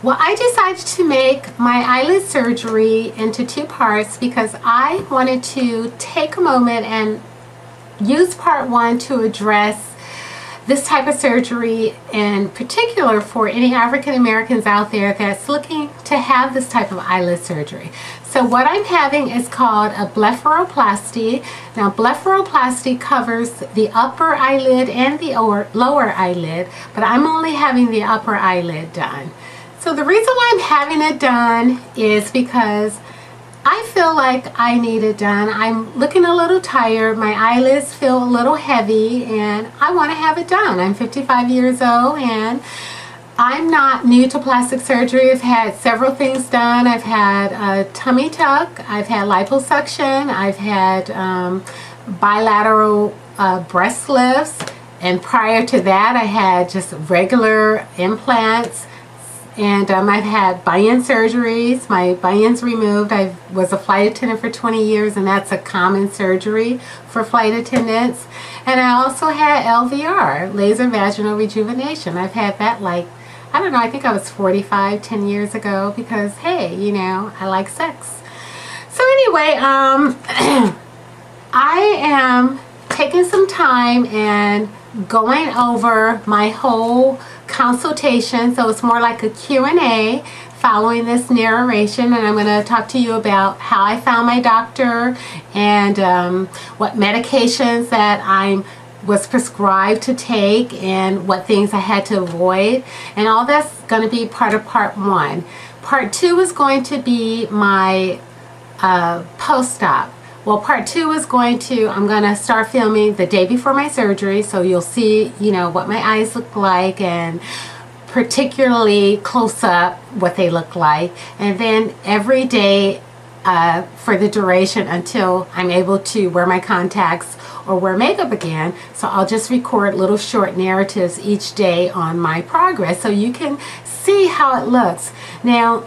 Well, I decided to make my eyelid surgery into two parts because I wanted to take a moment and use part one to address this type of surgery, in particular for any African Americans out there that's looking to have this type of eyelid surgery. So what I'm having is called a blepharoplasty. Now, blepharoplasty covers the upper eyelid and the lower eyelid, but I'm only having the upper eyelid done. So the reason why I'm having it done is because I feel like I need it done. I'm looking a little tired. My eyelids feel a little heavy and I want to have it done. I'm 55 years old and I'm not new to plastic surgery. I've had several things done. I've had a tummy tuck. I've had liposuction. I've had bilateral breast lifts. And prior to that, I had just regular implants. And I've had bunion surgeries, my bunions removed. I was a flight attendant for 20 years and that's a common surgery for flight attendants. And I also had LVR, laser vaginal rejuvenation. I've had that I don't know, I think I was 45, 10 years ago because, hey, you know, I like sex. So anyway, I am taking some time and going over my whole consultation, so it's more like a Q&A following this narration, and I'm going to talk to you about how I found my doctor and what medications that I was prescribed to take and what things I had to avoid, and all that's going to be part of part one. Part two is going to be my post-op. Well, part two is I'm going to start filming the day before my surgery, so you'll see, you know, what my eyes look like and particularly close up what they look like. And then every day for the duration until I'm able to wear my contacts or wear makeup again. So I'll just record little short narratives each day on my progress so you can see how it looks. Now,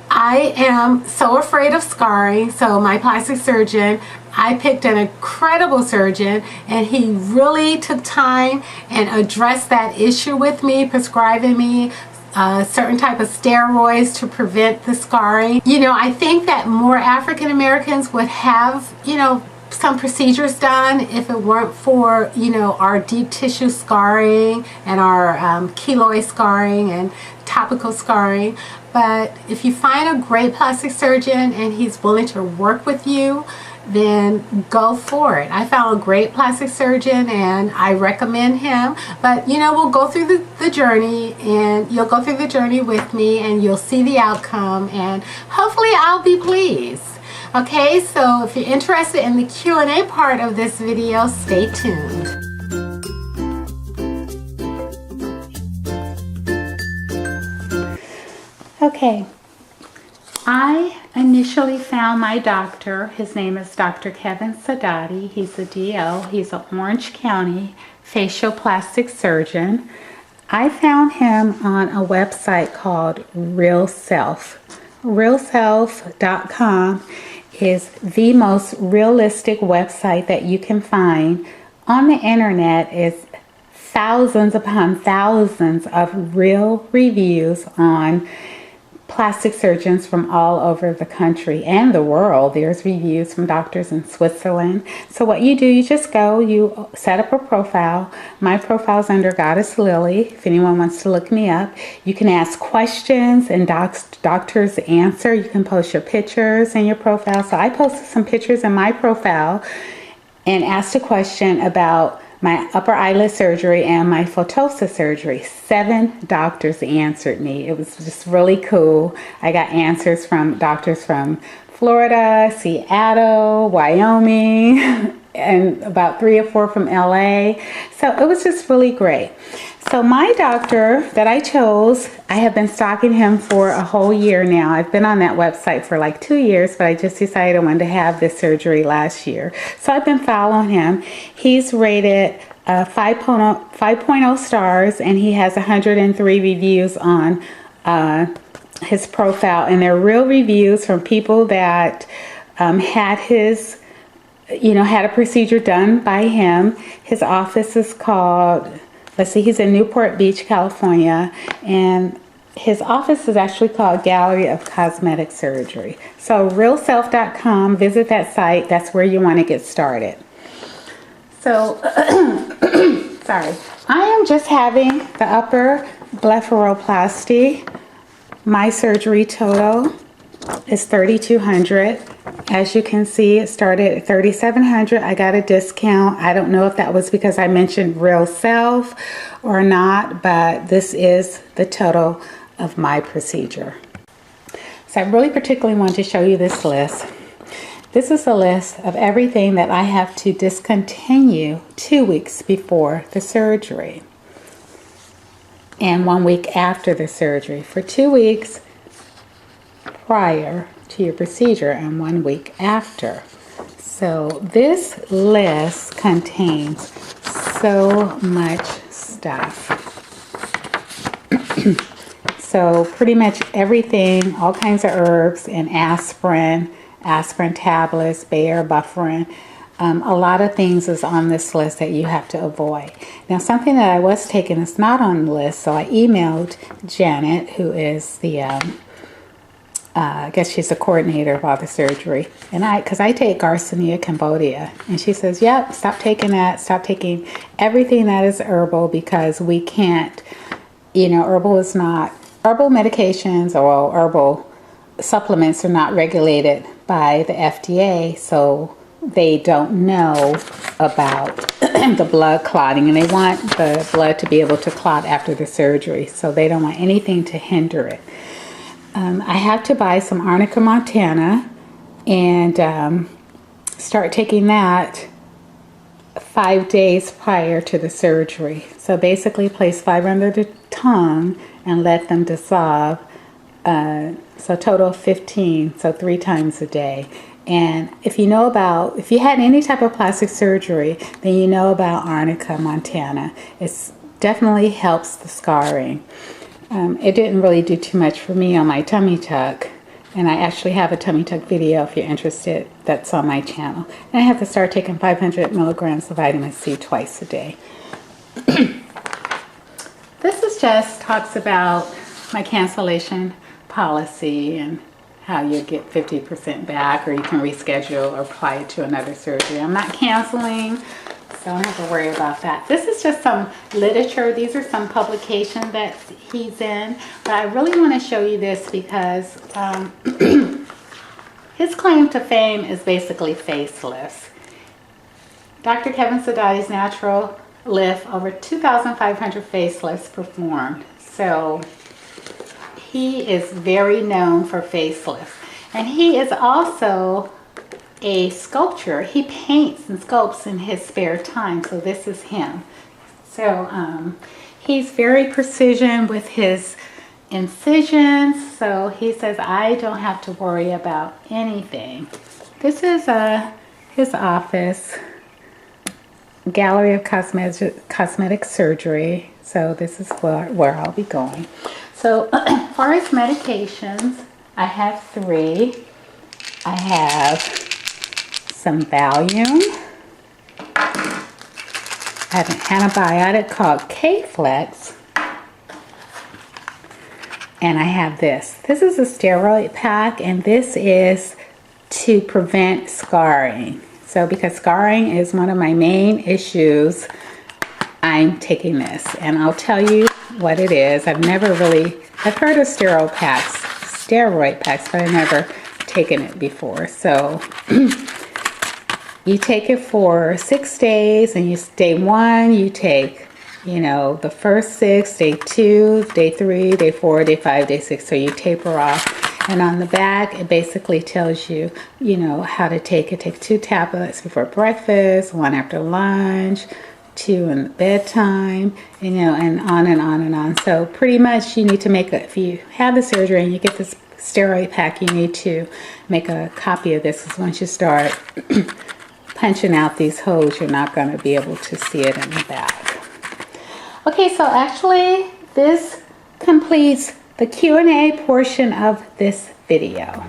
I am so afraid of scarring, so my plastic surgeon, I picked an incredible surgeon and he really took time and addressed that issue with me, prescribing me certain type of steroids to prevent the scarring. You know, I think that more African Americans would have, you know, some procedures done if it weren't for, you know, our deep tissue scarring and our keloid scarring and topical scarring. But if you find a great plastic surgeon and he's willing to work with you, then go for it. I found a great plastic surgeon and I recommend him. But you know, we'll go through the journey, and you'll go through the journey with me and you'll see the outcome, and hopefully I'll be pleased. Okay, so if you're interested in the Q&A part of this video, stay tuned. Okay, I initially found my doctor. His name is Dr. Kevin Sadati. He's a DO. He's an Orange County facial plastic surgeon. I found him on a website called Real Self. RealSelf.com is the most realistic website that you can find on the internet. Is thousands upon thousands of real reviews on plastic surgeons from all over the country and the world. There's reviews from doctors in Switzerland. So what you do, you just go, you set up a profile. My profile is under Goddess Lily. If anyone wants to look me up, you can ask questions and doctors answer. You can post your pictures in your profile. So I posted some pictures in my profile and asked a question about my upper eyelid surgery and my photosis surgery. 7 doctors answered me. It was just really cool. I got answers from doctors from Florida, Seattle, Wyoming, and about 3 or 4 from LA. So it was just really great. So my doctor that I chose, I have been stalking him for a whole year now. I've been on that website for like 2 years, but I just decided I wanted to have this surgery last year. So I've been following him. He's rated 5.0 stars, and he has 103 reviews on his profile. And they're real reviews from people that had his, had a procedure done by him. His office is called, let's see, he's in Newport Beach, California, and his office is actually called Gallery of Cosmetic Surgery. So realself.com, visit that site. That's where you want to get started. So, sorry. I am just having the upper blepharoplasty. My surgery total is $3,200. As you can see, it started at $3,700. I got a discount. I don't know if that was because I mentioned Real Self or not, but this is the total of my procedure. So I really particularly want to show you this list. This is a list of everything that I have to discontinue 2 weeks before the surgery and 1 week after the surgery. For 2 weeks prior to your procedure and 1 week after. So this list contains so much stuff. So pretty much everything, all kinds of herbs and aspirin tablets, Bayer, Bufferin. A lot of things is on this list that you have to avoid. Now, something that I was taking is not on the list, so I emailed Janet, who is the, I guess she's the coordinator of all the surgery, and because I take Garcinia Cambodia, and she says, yep, stop taking that, stop taking everything that is herbal, because we can't, you know, herbal medications or herbal supplements are not regulated by the FDA, so they don't know about the blood clotting, and they want the blood to be able to clot after the surgery, so they don't want anything to hinder it. I have to buy some Arnica Montana and start taking that 5 days prior to the surgery. So basically place 5 under the tongue and let them dissolve. So total of 15, so 3 times a day. And if you had any type of plastic surgery, then you know about Arnica Montana. It definitely helps the scarring. It didn't really do too much for me on my tummy tuck. And I actually have a tummy tuck video if you're interested, that's on my channel. And I have to start taking 500 milligrams of vitamin C twice a day. This is just talks about my cancellation policy and how you get 50% back, or you can reschedule or apply it to another surgery. I'm not canceling, so I don't have to worry about that. This is just some literature. These are some publications that he's in, but I really want to show you this because his claim to fame is basically facelifts. Dr. Kevin Sadati's Natural Lift, over 2,500 facelifts performed. So he is very known for facelifts. And he is also a sculptor. He paints and sculpts in his spare time. So this is him. So he's very precision with his incisions. So he says, I don't have to worry about anything. This is his office. Gallery of Cosmetic Surgery. So this is where I'll be going. So as far as medications, I have 3. I have some Valium. I have an antibiotic called K-Flex. And I have this. This is a steroid pack, and this is to prevent scarring. So because scarring is one of my main issues, I'm taking this. And I'll tell you what it is. I've heard of steroid packs, but I've never taken it before. So you take it for 6 days, and day 1 you take, you know, the first 6, day 2, day 3, day 4, day 5, day 6. So you taper off. And on the back, it basically tells you, you know, how to take it. Take 2 tablets before breakfast, 1 after lunch, 2 in the bedtime, you know, and on and on and on. So pretty much you need to if you have the surgery and you get this steroid pack, you need to make a copy of this, because once you start punching out these holes, you're not going to be able to see it in the back. Okay, so actually this completes the Q&A portion of this video.